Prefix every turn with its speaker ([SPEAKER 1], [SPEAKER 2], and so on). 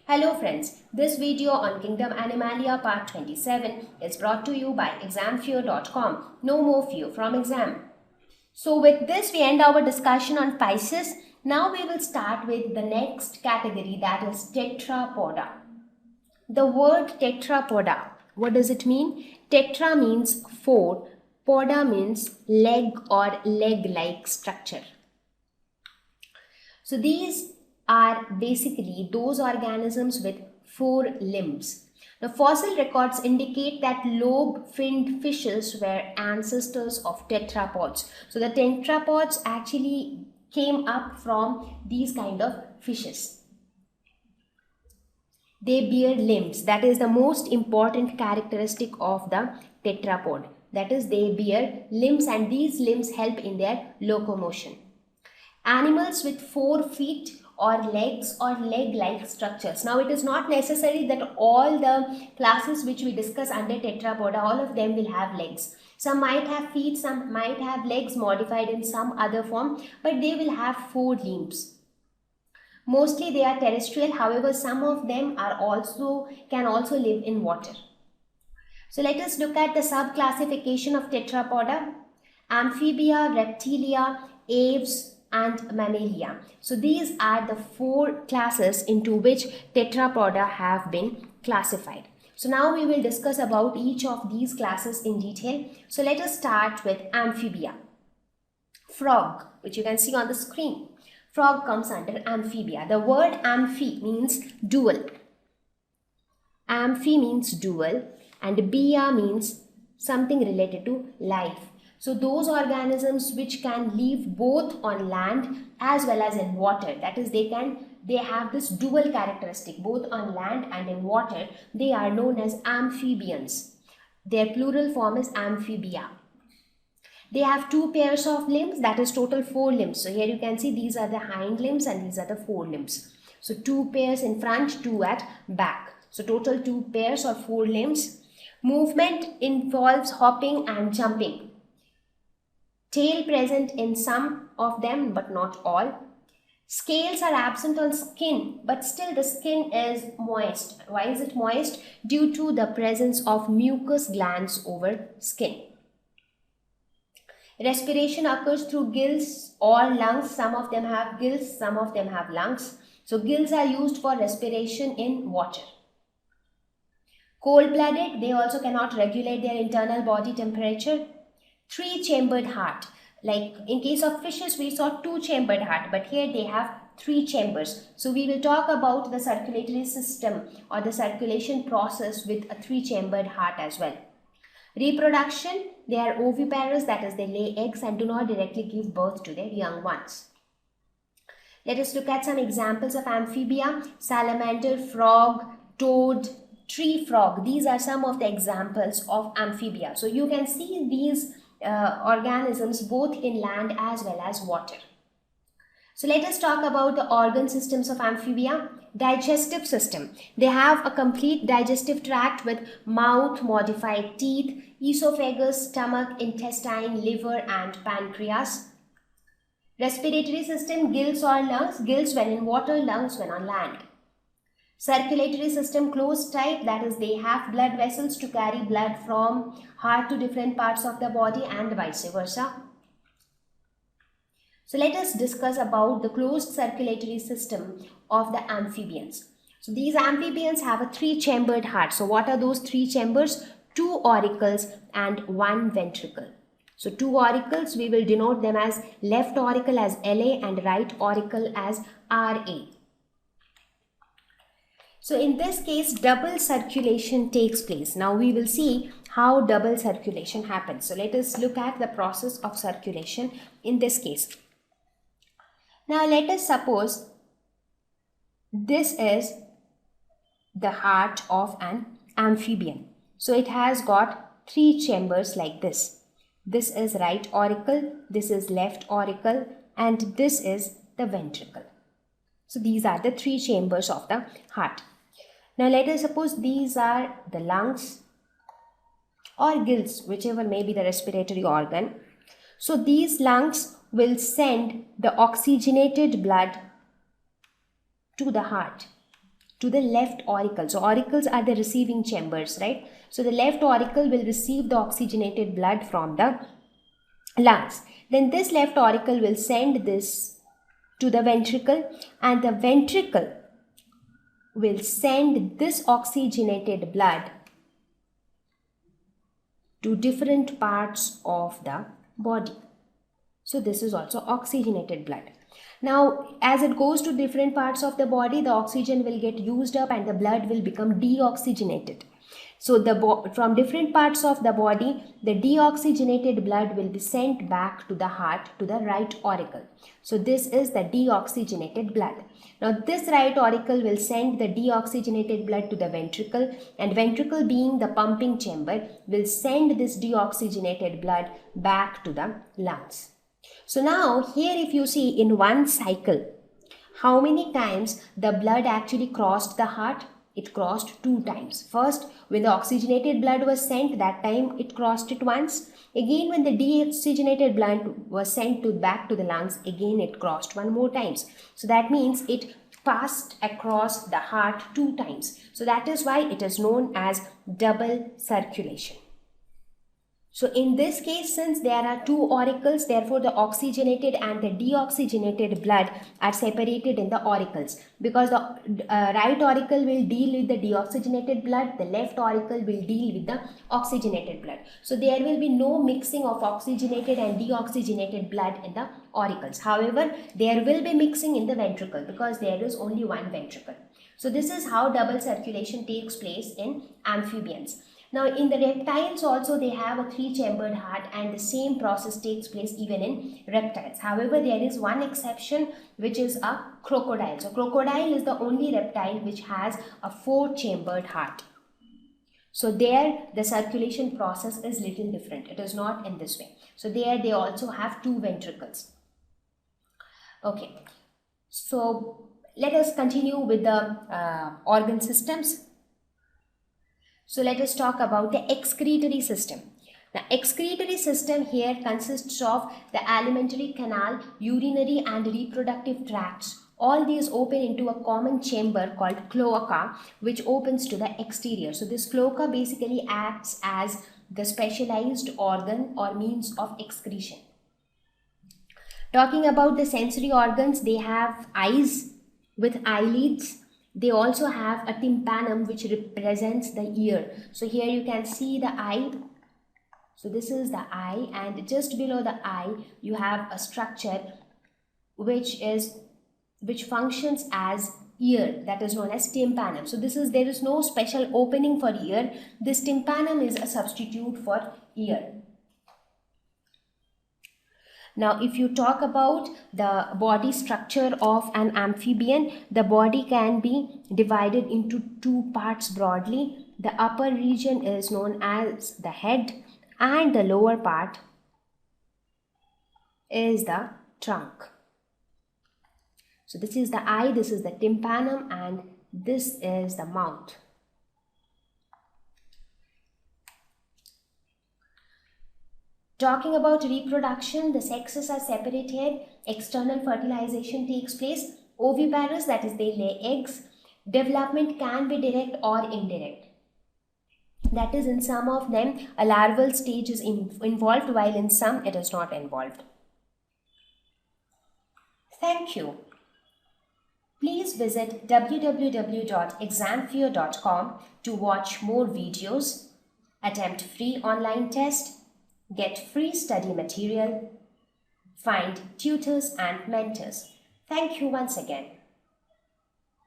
[SPEAKER 1] Hello friends, this video on Kingdom Animalia part 27 is brought to you by examfear.com. No more fear from exam. So with this we end our discussion on Pisces. Now we will start with the next category, that is Tetrapoda. The word Tetrapoda, what does it mean? Tetra means 4, poda means leg or leg-like structure. So these are basically those organisms with 4 limbs. The fossil records indicate that lobe-finned fishes were ancestors of tetrapods. So the tetrapods actually came up from these kind of fishes. They bear limbs. That is the most important characteristic of the tetrapod. That is, they bear limbs, and these limbs help in their locomotion. Animals with 4 feet or legs or leg-like structures. Now it is not necessary that all the classes which we discuss under tetrapoda, all of them will have legs. Some might have feet, some might have legs modified in some other form, but they will have 4 limbs. Mostly they are terrestrial, however some of them can also live in water. So let us look at the sub-classification of tetrapoda: amphibia, reptilia, aves, and mammalia. So these are the 4 classes into which tetrapoda have been classified. So now we will discuss about each of these classes in detail. So let us start with amphibia. Frog, which you can see on the screen. Frog comes under amphibia. The word amphi means dual. Amphi means dual, and bia means something related to life. So those organisms which can live both on land as well as in water, that is, they have this dual characteristic, both on land and in water, they are known as amphibians. Their plural form is amphibia. They have 2 pairs of limbs, that is total 4 limbs. So here you can see these are the hind limbs and these are the 4 limbs. So 2 pairs in front, 2 at back. So total 2 pairs or 4 limbs. Movement involves hopping and jumping. Tail present in some of them but not all. Scales are absent on skin, but still the skin is moist. Why is it moist? Due to the presence of mucus glands over skin. Respiration occurs through gills or lungs. Some of them have gills, some of them have lungs. So gills are used for respiration in water. Cold-blooded, they also cannot regulate their internal body temperature. 3-chambered heart. Like in case of fishes, we saw 2-chambered heart, but here they have 3 chambers. So we will talk about the circulatory system or the circulation process with a 3-chambered heart as well. Reproduction, they are oviparous, that is, they lay eggs and do not directly give birth to their young ones. Let us look at some examples of amphibia: salamander, frog, toad, tree frog. These are some of the examples of amphibia. So you can see these organisms both in land as well as water. So let us talk about the organ systems of amphibia. Digestive system. They have a complete digestive tract with mouth, modified teeth, esophagus, stomach, intestine, liver, and pancreas. Respiratory system, gills or lungs. Gills when in water, lungs when on land. Circulatory system, closed type, that is, they have blood vessels to carry blood from heart to different parts of the body and vice versa. So let us discuss about the closed circulatory system of the amphibians. So these amphibians have a 3-chambered heart. So what are those 3 chambers? 2 auricles and 1 ventricle. So 2 auricles, we will denote them as left auricle as LA and right auricle as RA. So in this case, double circulation takes place. Now we will see how double circulation happens. So let us look at the process of circulation in this case. Now let us suppose this is the heart of an amphibian. So it has got 3 chambers like this. This is right auricle, this is left auricle, and this is the ventricle. So these are the 3 chambers of the heart. Now let us suppose these are the lungs or gills, whichever may be the respiratory organ. So these lungs will send the oxygenated blood to the heart. to the left auricle. So auricles are the receiving chambers, right? So the left auricle will receive the oxygenated blood from the lungs. Then this left auricle will send this to the ventricle, and the ventricle will send this oxygenated blood to different parts of the body. So this is also oxygenated blood. Now, as it goes to different parts of the body, the oxygen will get used up and the blood will become deoxygenated. So from different parts of the body, the deoxygenated blood will be sent back to the heart, to the right auricle. So this is the deoxygenated blood. Now this right auricle will send the deoxygenated blood to the ventricle, and ventricle, being the pumping chamber, will send this deoxygenated blood back to the lungs. So now here, if you see in one cycle, how many times the blood actually crossed the heart? It crossed 2 times. First, when the oxygenated blood was sent, that time it crossed it once. Again, when the deoxygenated blood was sent back to the lungs, again it crossed 1 more times. So that means it passed across the heart 2 times. So that is why it is known as double circulation. So in this case, since there are 2 auricles, therefore the oxygenated and the deoxygenated blood are separated in the auricles, because the right auricle will deal with the deoxygenated blood, the left auricle will deal with the oxygenated blood. So there will be no mixing of oxygenated and deoxygenated blood in the auricles. However, there will be mixing in the ventricle because there is only one ventricle. So this is how double circulation takes place in amphibians. Now in the reptiles also, they have a 3-chambered heart, and the same process takes place even in reptiles. However, there is one exception, which is a crocodile. So crocodile is the only reptile which has a 4-chambered heart. So there the circulation process is little different. It is not in this way. So there they also have 2 ventricles. Okay, so let us continue with the organ systems. So let us talk about the excretory system. The excretory system here consists of the alimentary canal, urinary and reproductive tracts. All these open into a common chamber called cloaca, which opens to the exterior. So this cloaca basically acts as the specialized organ or means of excretion. Talking about the sensory organs, they have eyes with eyelids. They also have a tympanum which represents the ear. So here you can see the eye. So this is the eye, and just below the eye you have a structure which functions as ear, that is known as tympanum. So there is no special opening for ear. This tympanum is a substitute for ear. Now, if you talk about the body structure of an amphibian, the body can be divided into 2 parts broadly. The upper region is known as the head, and the lower part is the trunk. So this is the eye, this is the tympanum, and this is the mouth. Talking about reproduction, the sexes are separated. External fertilization takes place. Oviparous, that is, they lay eggs. Development can be direct or indirect. That is, in some of them a larval stage is involved, while in some it is not involved. Thank you. Please visit www.examfear.com to watch more videos, attempt free online test, get free study material, find tutors and mentors. Thank you once again.